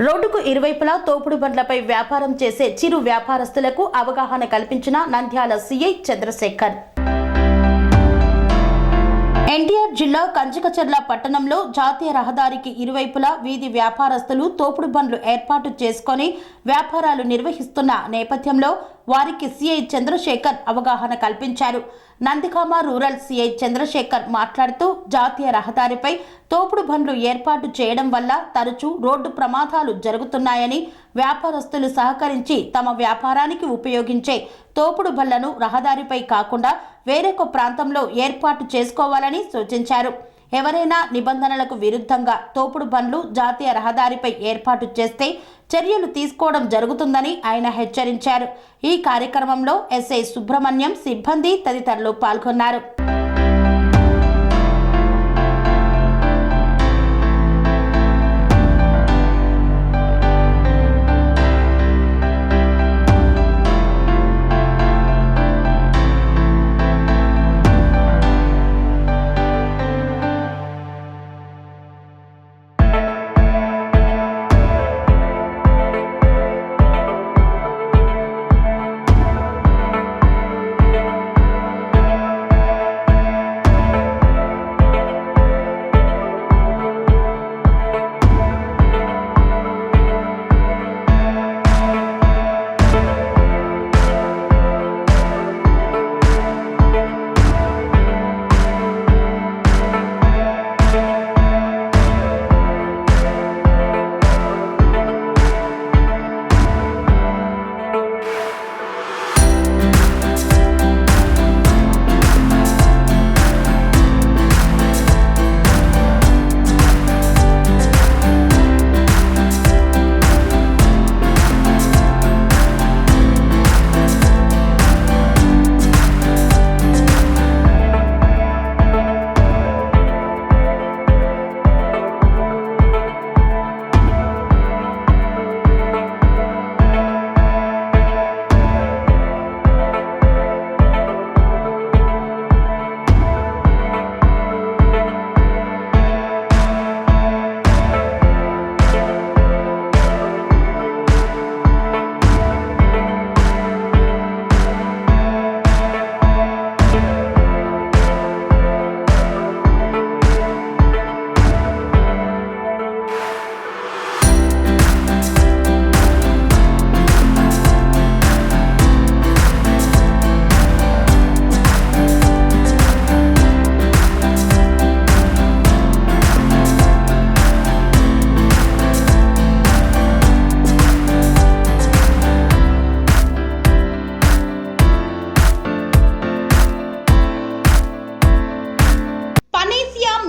రోడ్డుకు ఇరువైపులా తోపుడు బండ్లపై వ్యాపారం చేసే చిరు వ్యాపారస్తులకు అవగాహన కల్పించిన నంద్యాల సీఐ చంద్రశేఖర్. ఎన్టీఆర్ జిల్లా కంచికచర్ల పట్టణంలో జాతీయ రహదారికి ఇరువైపులా వీధి వ్యాపారస్తులు తోపుడు బండ్లు ఏర్పాటు చేసుకుని వ్యాపారాలు నిర్వహిస్తున్న నేపథ్యంలో వారికి సీఐ చంద్రశేఖర్ అవగాహన కల్పించారు. నందిగామ రూరల్ సీఐ చంద్రశేఖర్ మాట్లాడుతూ జాతీయ రహదారిపై తోపుడు బండ్లు ఏర్పాటు చేయడం వల్ల తరచూ రోడ్డు ప్రమాదాలు జరుగుతున్నాయని, వ్యాపారస్తులు సహకరించి తమ వ్యాపారానికి ఉపయోగించే తోపుడు బండ్లను రహదారిపై కాకుండా వేరొక ప్రాంతంలో ఏర్పాటు చేసుకోవాలని సూచించారు. ఎవరైనా నిబంధనలకు విరుద్ధంగా తోపుడు బండ్లు జాతీయ రహదారిపై ఏర్పాటు చేస్తే చర్యలు తీసుకోవడం జరుగుతుందని ఆయన హెచ్చరించారు. ఈ కార్యక్రమంలో ఎస్ఐ సుబ్రహ్మణ్యం, సిబ్బంది తదితరులు పాల్గొన్నారు.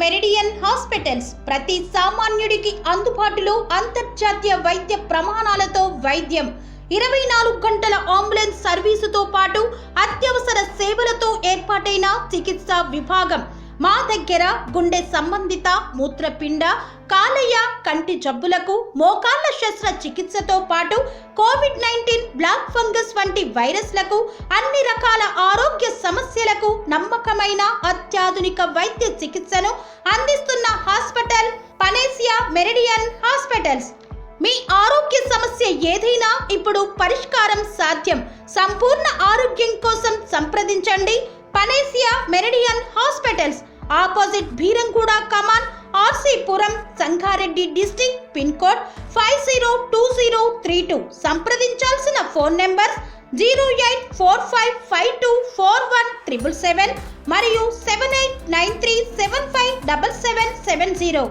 మెరిడియన్ హాస్పిటల్స్ ప్రతి సామాన్యుడికి అందుబాటులో అంతర్జాతీయ వైద్య ప్రమాణాలతో వైద్యం, 24 గంటల అంబులెన్స్ సర్వీసుతో పాటు అత్యవసర సేవలతో ఏర్పాటైన చికిత్సా విభాగం. మా దగ్గర గుండె సంబంధిత, మూత్రపిండ, కాలేయ, కంటి జబ్బులకు, మోకాళ్ల శస్త్ర చికిత్సతో పాటు కోవిడ్-19, బ్లాక్ ఫంగస్ వంటి వైరస్లకు, అన్ని రకాల ఆరోగ్య సమస్యలకు నమ్మకమైన అత్యాధునిక వైద్య చికిత్సను అందిస్తున్న హాస్పిటల్ పనేసియా మెరిడియన్ హాస్పిటల్స్. మీ ఆరోగ్య సమస్య ఏదైనా ఇప్పుడు పరిష్కారం సాధ్యం. సంపూర్ణ ఆరోగ్యం కోసం సంప్రదించండి Panacea Meridian hospitals, opposite Bheeramguda Kaman, RC Puram, Sangareddy district, pin code 502032. సంప్రదించాల్సిన ఫోన్ నెంబర్ 0845524177 మరియు 7893757770.